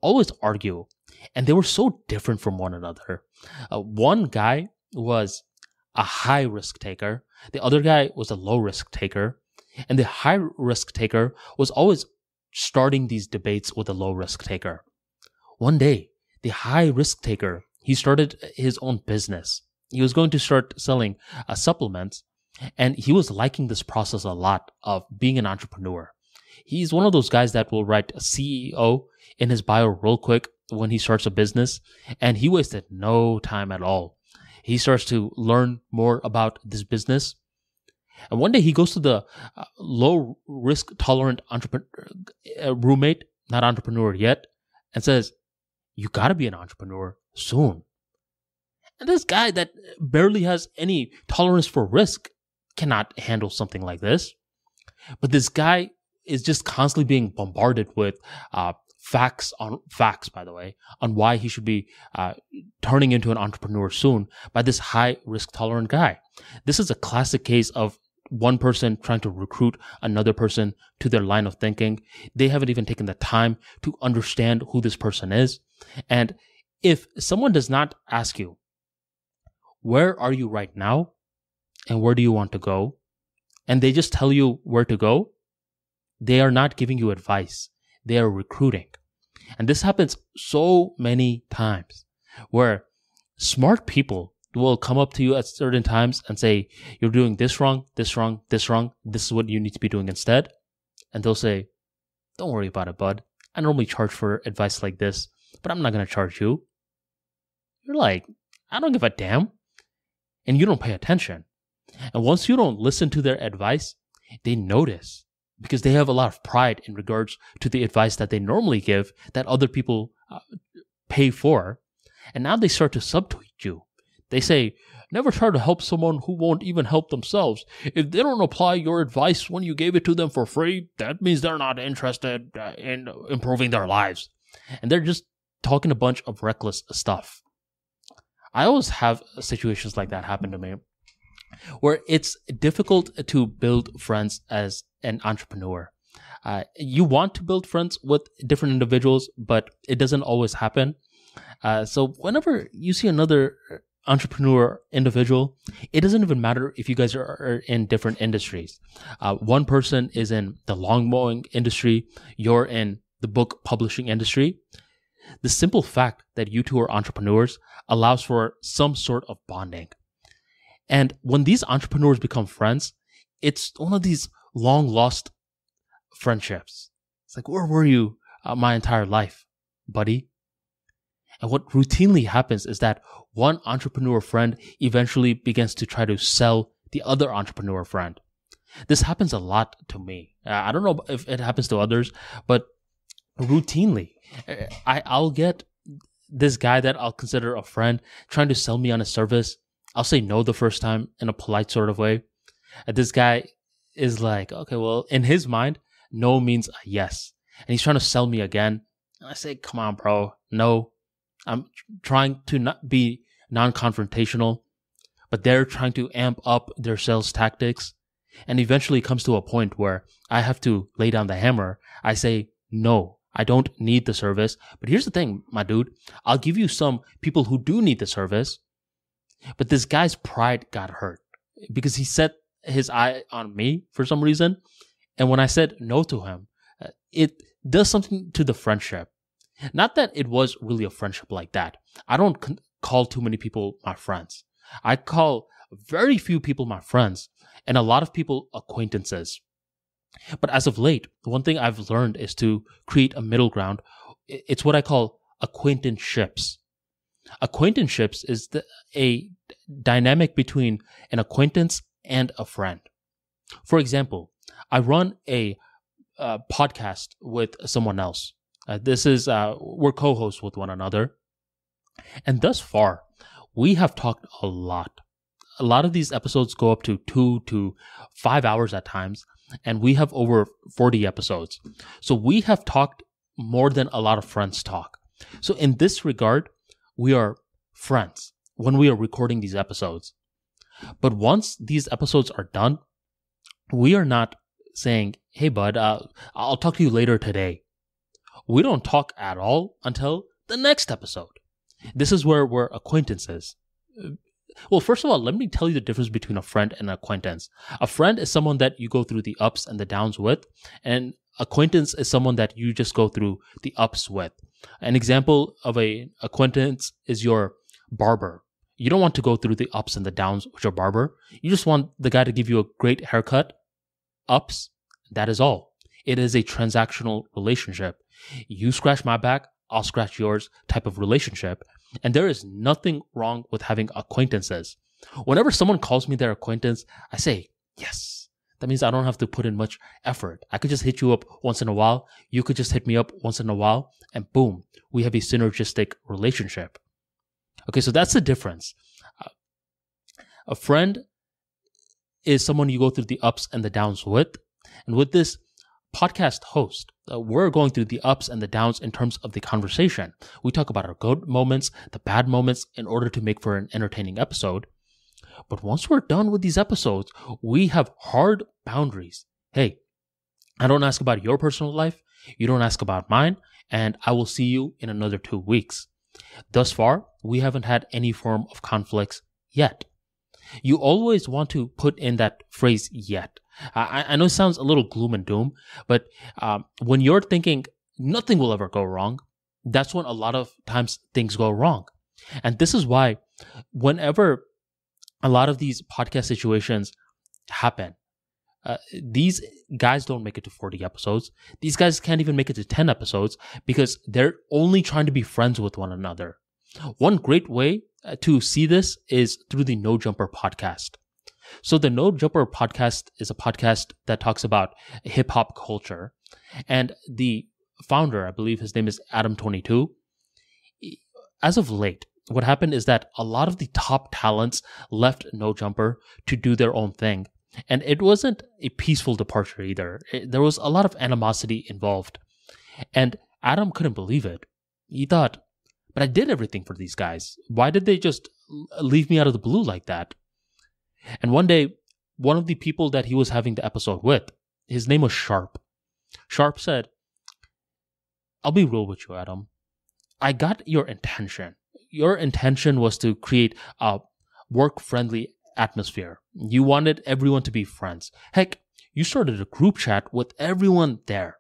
always argue, and they were so different from one another. One guy was a high risk taker. The other guy was a low risk taker. And the high risk taker was always starting these debates with the low risk taker. One day, the high risk taker, he started his own business. He was going to start selling supplements, and he was liking this process a lot of being an entrepreneur. He's one of those guys that will write a CEO in his bio real quick when he starts a business, and he wasted no time at all. He starts to learn more about this business. And one day he goes to the low risk tolerant roommate, not entrepreneur yet, and says, you got to be an entrepreneur soon. And this guy that barely has any tolerance for risk cannot handle something like this. But this guy is just constantly being bombarded with facts, by the way, on why he should be turning into an entrepreneur soon by this high risk tolerant guy. This is a classic case of one person trying to recruit another person to their line of thinking. They haven't even taken the time to understand who this person is. And if someone does not ask you, where are you right now? And where do you want to go? And they just tell you where to go, they are not giving you advice. They are recruiting. And this happens so many times where smart people will come up to you at certain times and say, you're doing this wrong, this wrong, this wrong. This is what you need to be doing instead. And they'll say, don't worry about it, bud. I normally charge for advice like this, but I'm not going to charge you. You're like, I don't give a damn. And you don't pay attention. And once you don't listen to their advice, they notice, because they have a lot of pride in regards to the advice that they normally give that other people pay for. And now they start to subtweet you. They say, never try to help someone who won't even help themselves. If they don't apply your advice when you gave it to them for free, that means they're not interested in improving their lives. And they're just talking a bunch of reckless stuff. I always have situations like that happen to me, where it's difficult to build friends as an entrepreneur. You want to build friends with different individuals, but it doesn't always happen. So whenever you see another entrepreneur individual, it doesn't even matter if you guys are in different industries. One person is in the lawn mowing industry, you're in the book publishing industry. The simple fact that you two are entrepreneurs allows for some sort of bonding. And when these entrepreneurs become friends, it's one of these long lost friendships. It's like, where were you my entire life, buddy? And what routinely happens is that one entrepreneur friend eventually begins to try to sell the other entrepreneur friend. This happens a lot to me. I don't know if it happens to others, but routinely, I'll get this guy that I'll consider a friend trying to sell me on a service. I'll say no the first time in a polite sort of way. And this guy is like, okay, well, in his mind, no means a yes. And he's trying to sell me again. And I say, come on, bro. No. I'm trying to not be non-confrontational, but they're trying to amp up their sales tactics. And eventually it comes to a point where I have to lay down the hammer. I say, no, I don't need the service. But here's the thing, my dude. I'll give you some people who do need the service. But this guy's pride got hurt because he set his eye on me for some reason. And when I said no to him, it does something to the friendship. Not that it was really a friendship like that. I don't call too many people my friends. I call very few people my friends and a lot of people acquaintances. But as of late, one thing I've learned is to create a middle ground. It's what I call acquainten-ships. Acquainten-ships is a dynamic between an acquaintance and a friend. For example, I run a podcast with someone else. We're co-hosts with one another. And thus far, we have talked a lot. A lot of these episodes go up to 2 to 5 hours at times, and we have over 40 episodes. So we have talked more than a lot of friends talk. So in this regard, we are friends when we are recording these episodes. But once these episodes are done, we are not saying, hey, bud, I'll talk to you later today. We don't talk at all until the next episode. This is where we're acquaintances. Well, first of all, let me tell you the difference between a friend and an acquaintance. A friend is someone that you go through the ups and the downs with, and acquaintance is someone that you just go through the ups with. An example of an acquaintance is your barber. You don't want to go through the ups and the downs with your barber. You just want the guy to give you a great haircut. Ups, that is all. It is a transactional relationship. You scratch my back, I'll scratch yours type of relationship. And there is nothing wrong with having acquaintances. Whenever someone calls me their acquaintance, I say, yes. That means I don't have to put in much effort. I could just hit you up once in a while. You could just hit me up once in a while. And boom, we have a synergistic relationship. Okay, so that's the difference. A friend is someone you go through the ups and the downs with. And with this podcast host, we're going through the ups and the downs in terms of the conversation. We talk about our good moments, the bad moments, in order to make for an entertaining episode. But once we're done with these episodes, we have hard boundaries. Hey, I don't ask about your personal life. You don't ask about mine. And I will see you in another 2 weeks. Thus far, we haven't had any form of conflicts yet. You always want to put in that phrase yet. I know it sounds a little gloom and doom, but when you're thinking nothing will ever go wrong, that's when a lot of times things go wrong. And this is why whenever a lot of these podcast situations happen, these guys don't make it to 40 episodes. These guys can't even make it to 10 episodes because they're only trying to be friends with one another. One great way to see this is through the No Jumper podcast. So the No Jumper podcast is a podcast that talks about hip hop culture. And the founder, I believe his name is Adam22. As of late, what happened is that a lot of the top talents left No Jumper to do their own thing. And it wasn't a peaceful departure either. There was a lot of animosity involved. And Adam couldn't believe it. He thought, but I did everything for these guys. Why did they just leave me out of the blue like that? And one day, one of the people that he was having the episode with, his name was Sharp. Sharp said, I'll be real with you, Adam. I got your intention. Your intention was to create a work-friendly atmosphere. You wanted everyone to be friends. Heck, you started a group chat with everyone there.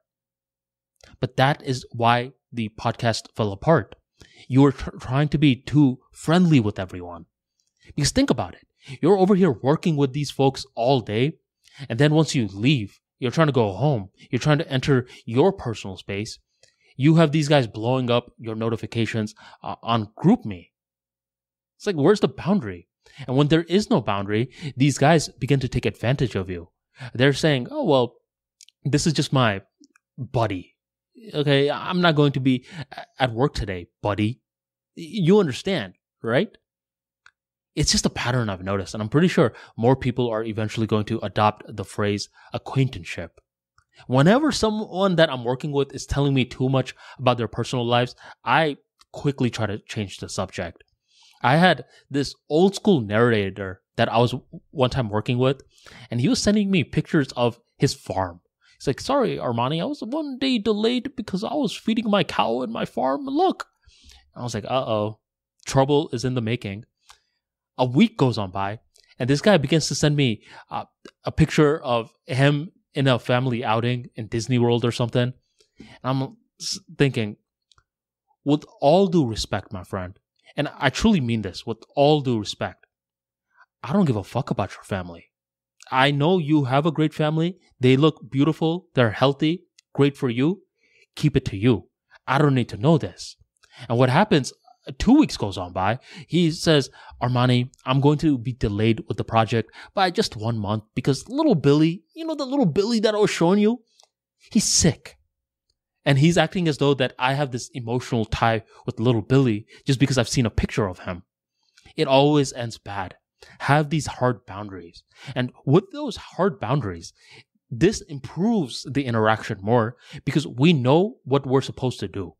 But that is why the podcast fell apart. You were trying to be too friendly with everyone. Because think about it. You're over here working with these folks all day, and then once you leave, you're trying to go home. You're trying to enter your personal space. You have these guys blowing up your notifications on GroupMe. It's like, where's the boundary? And when there is no boundary, these guys begin to take advantage of you. They're saying, oh, well, this is just my buddy. Okay, I'm not going to be at work today, buddy. You understand, right? It's just a pattern I've noticed, and I'm pretty sure more people are eventually going to adopt the phrase acquaintanceship. Whenever someone that I'm working with is telling me too much about their personal lives, I quickly try to change the subject. I had this old school narrator that I was one time working with, and he was sending me pictures of his farm. He's like, sorry, Armani, I was one day delayed because I was feeding my cow in my farm. Look. I was like, uh-oh, trouble is in the making. A week goes on by, and this guy begins to send me a picture of him in a family outing in Disney World or something. And I'm thinking, with all due respect, my friend, and I truly mean this, with all due respect, I don't give a fuck about your family. I know you have a great family. They look beautiful. They're healthy. Great for you. Keep it to you. I don't need to know this. And what happens, 2 weeks goes on by. He says, Armani, I'm going to be delayed with the project by just 1 month because little Billy, the little Billy that I was showing you, he's sick. And he's acting as though that I have this emotional tie with little Billy just because I've seen a picture of him. It always ends bad. Have these hard boundaries. And with those hard boundaries, this improves the interaction more because we know what we're supposed to do.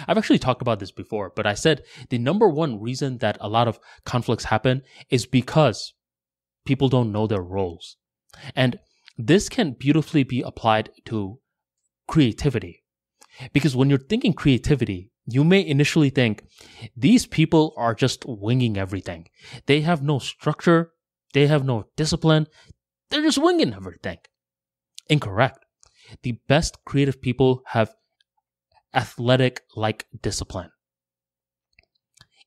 I've actually talked about this before, but I said the number one reason that a lot of conflicts happen is because people don't know their roles. And this can beautifully be applied to creativity. Because when you're thinking creativity, you may initially think, these people are just winging everything. They have no structure. They have no discipline. They're just winging everything. Incorrect. The best creative people have athletic-like discipline.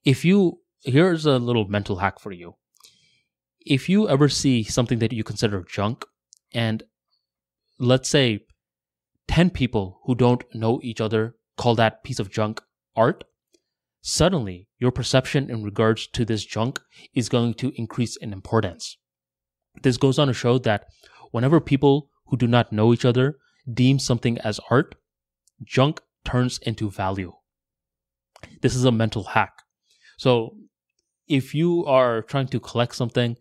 Here's a little mental hack for you. If you ever see something that you consider junk, and let's say 10 people who don't know each other call that piece of junk art, suddenly your perception in regards to this junk is going to increase in importance. This goes on to show that whenever people who do not know each other deem something as art, junk turns into value. This is a mental hack. So if you are trying to collect something,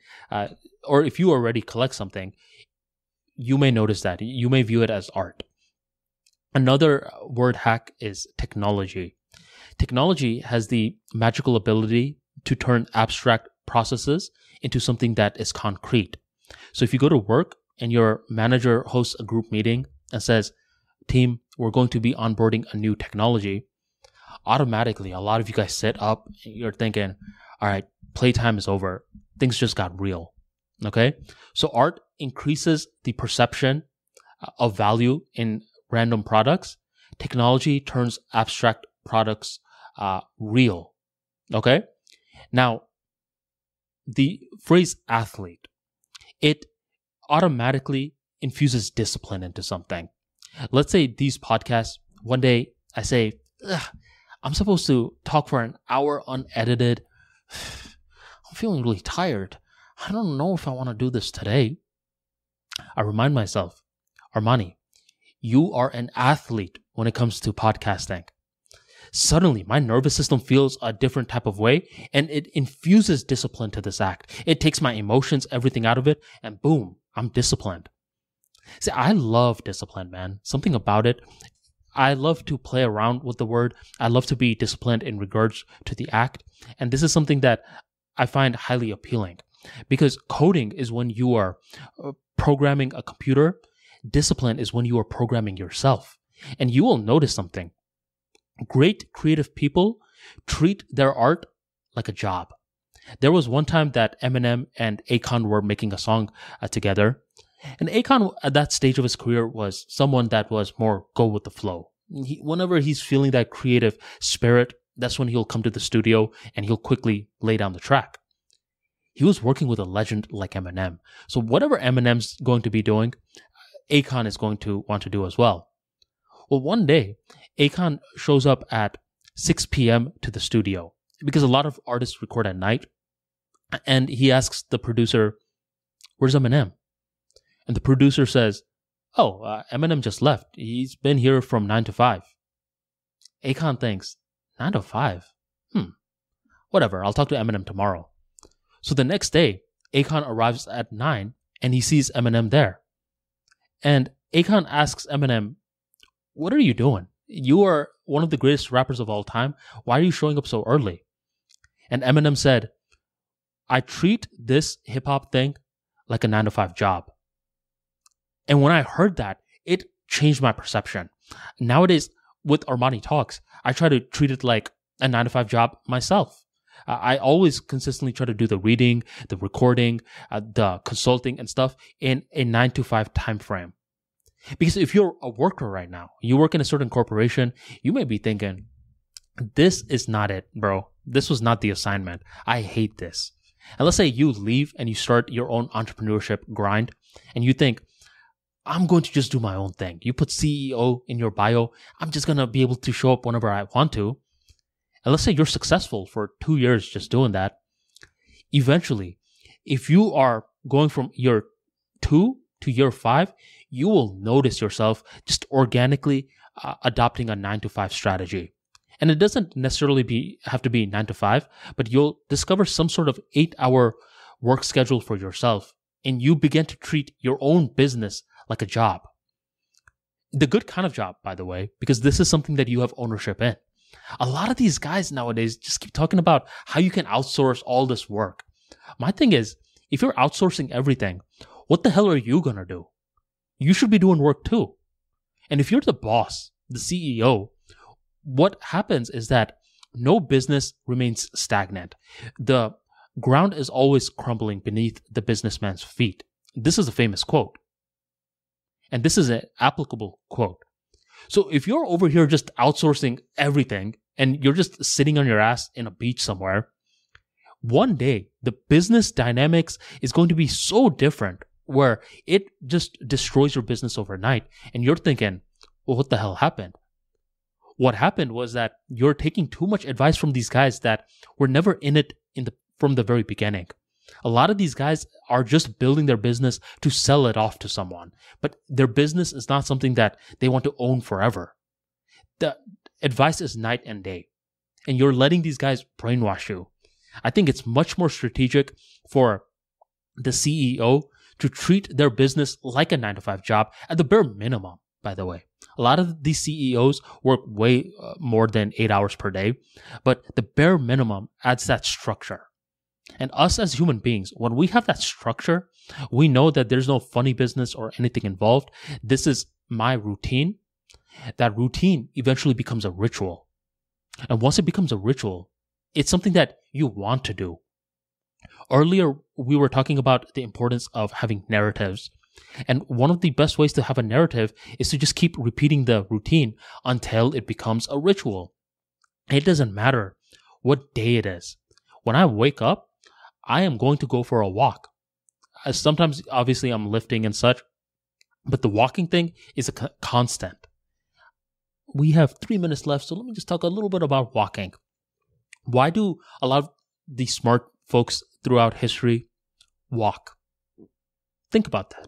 or if you already collect something, you may notice that. You may view it as art. Another word hack is technology. Technology has the magical ability to turn abstract processes into something that is concrete. So if you go to work and your manager hosts a group meeting and says, team, we're going to be onboarding a new technology, automatically a lot of you guys sit up and you're thinking, all right, playtime is over. Things just got real. Okay? So art increases the perception of value in random products. Technology turns abstract products real. Okay? Now, the phrase athlete, it automatically infuses discipline into something. Let's say these podcasts, one day I say, I'm supposed to talk for an hour unedited. I'm feeling really tired. I don't know if I want to do this today. I remind myself, Armani, you are an athlete when it comes to podcasting. Suddenly, my nervous system feels a different type of way, and it infuses discipline to this act. It takes my emotions, everything out of it, and boom, I'm disciplined. See, I love discipline, man. Something about it. I love to play around with the word. I love to be disciplined in regards to the act. And this is something that I find highly appealing because coding is when you are programming a computer. Discipline is when you are programming yourself. And you will notice something. Great creative people treat their art like a job. There was one time that Eminem and Akon were making a song together. And Akon, at that stage of his career, was someone that was more go with the flow. Whenever he's feeling that creative spirit, that's when he'll come to the studio and he'll quickly lay down the track. He was working with a legend like Eminem. So whatever Eminem's going to be doing, Akon is going to want to do as well. Well, one day, Akon shows up at 6 p.m. to the studio because a lot of artists record at night. And he asks the producer, where's Eminem? And the producer says, Eminem just left. He's been here from 9 to 5. Akon thinks, 9 to 5? Whatever, I'll talk to Eminem tomorrow. So the next day, Akon arrives at 9 and he sees Eminem there. And Akon asks Eminem, what are you doing? You are one of the greatest rappers of all time. Why are you showing up so early? And Eminem said, I treat this hip-hop thing like a 9 to 5 job. And when I heard that, it changed my perception. Nowadays, with ArmaniTalks, I try to treat it like a 9 to 5 job myself. I always consistently try to do the reading, the recording, the consulting and stuff in a 9 to 5 time frame. Because if you're a worker right now, you work in a certain corporation, you may be thinking, this is not it, bro. This was not the assignment. I hate this. And let's say you leave and you start your own entrepreneurship grind and you think, I'm going to just do my own thing. You put CEO in your bio. I'm just going to be able to show up whenever I want to. And let's say you're successful for 2 years just doing that. Eventually, if you are going from year 2 to year 5, you will notice yourself just organically adopting a 9 to 5 strategy. And it doesn't necessarily have to be 9 to 5, but you'll discover some sort of 8-hour work schedule for yourself. And you begin to treat your own business like a job. The good kind of job, by the way, because this is something that you have ownership in. A lot of these guys nowadays just keep talking about how you can outsource all this work. My thing is, if you're outsourcing everything, what the hell are you going to do? You should be doing work too. And if you're the boss, the CEO, what happens is that no business remains stagnant. The ground is always crumbling beneath the businessman's feet. This is a famous quote. And this is an applicable quote. So if you're over here just outsourcing everything and you're just sitting on your ass in a beach somewhere, one day the business dynamics is going to be so different where it just destroys your business overnight. And you're thinking, well, what the hell happened? What happened was that you're taking too much advice from these guys that were never in it from the very beginning. A lot of these guys are just building their business to sell it off to someone, but their business is not something that they want to own forever. The advice is night and day, and you're letting these guys brainwash you. I think it's much more strategic for the CEO to treat their business like a 9 to 5 job at the bare minimum, by the way. A lot of these CEOs work way more than 8 hours per day, but the bare minimum adds that structure. And us as human beings, when we have that structure, we know that there's no funny business or anything involved. This is my routine. That routine eventually becomes a ritual. And once it becomes a ritual, it's something that you want to do. Earlier, we were talking about the importance of having narratives. And one of the best ways to have a narrative is to just keep repeating the routine until it becomes a ritual. It doesn't matter what day it is. When I wake up, I am going to go for a walk. Sometimes, obviously, I'm lifting and such, but the walking thing is a constant. We have 3 minutes left, so let me just talk a little bit about walking. Why do a lot of the smart folks throughout history walk? Think about that.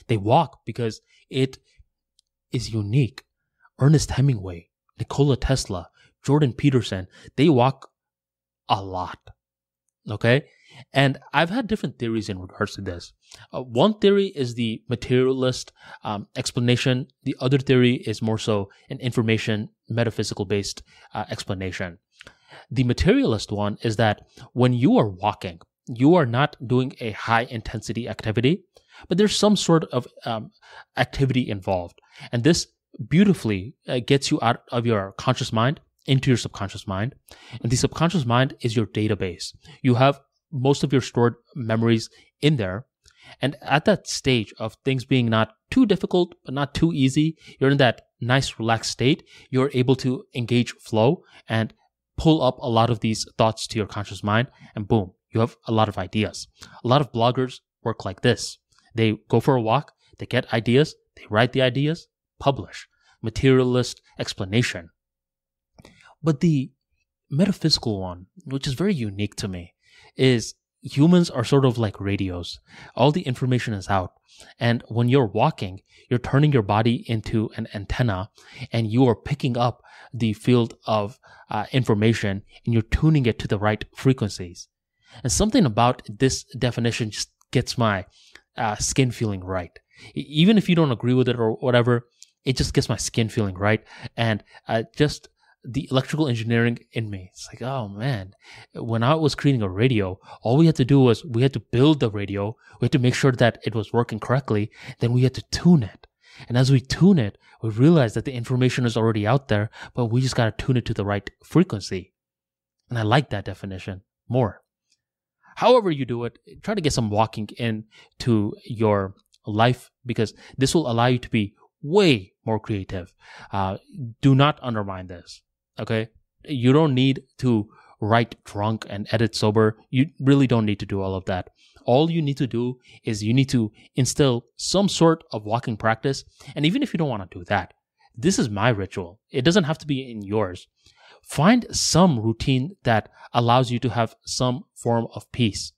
They walk because it is unique. Ernest Hemingway, Nikola Tesla, Jordan Peterson, they walk a lot. Okay? And I've had different theories in regards to this. One theory is the materialist explanation. The other theory is more so an information, metaphysical-based explanation. The materialist one is that when you are walking, you are not doing a high-intensity activity, but there's some sort of activity involved. And this beautifully gets you out of your conscious mind into your subconscious mind. And the subconscious mind is your database. You have most of your stored memories in there. And at that stage of things being not too difficult, but not too easy, you're in that nice, relaxed state. You're able to engage flow and pull up a lot of these thoughts to your conscious mind. And boom, you have a lot of ideas. A lot of bloggers work like this. They go for a walk, they get ideas, they write the ideas, publish. Materialist explanation. But the metaphysical one, which is very unique to me, is humans are sort of like radios. All the information is out. And when you're walking, you're turning your body into an antenna and you are picking up the field of information and you're tuning it to the right frequencies. And something about this definition just gets my skin feeling right. Even if you don't agree with it or whatever, it just gets my skin feeling right. And just the electrical engineering in me, it's like, oh man, when I was creating a radio, all we had to do was we had to build the radio. We had to make sure that it was working correctly. Then we had to tune it. And as we tune it, we realized that the information is already out there, but we just got to tune it to the right frequency. And I like that definition more. However you do it, try to get some walking into your life because this will allow you to be way more creative. Do not undermine this. Okay? You don't need to write drunk and edit sober. You really don't need to do all of that. All you need to do is you need to instill some sort of walking practice. And even if you don't want to do that, this is my ritual. It doesn't have to be in yours. Find some routine that allows you to have some form of peace.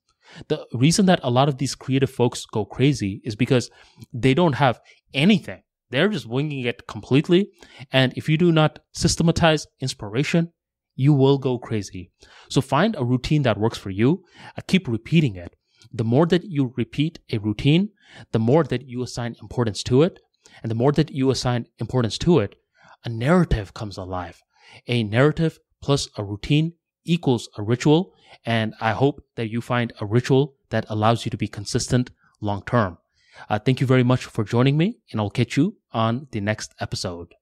The reason that a lot of these creative folks go crazy is because they don't have anything. They're just winging it completely. And if you do not systematize inspiration, you will go crazy. So find a routine that works for you. Keep repeating it. The more that you repeat a routine, the more that you assign importance to it. And the more that you assign importance to it, a narrative comes alive. A narrative plus a routine equals a ritual. And I hope that you find a ritual that allows you to be consistent long term. Thank you very much for joining me, and I'll catch you on the next episode.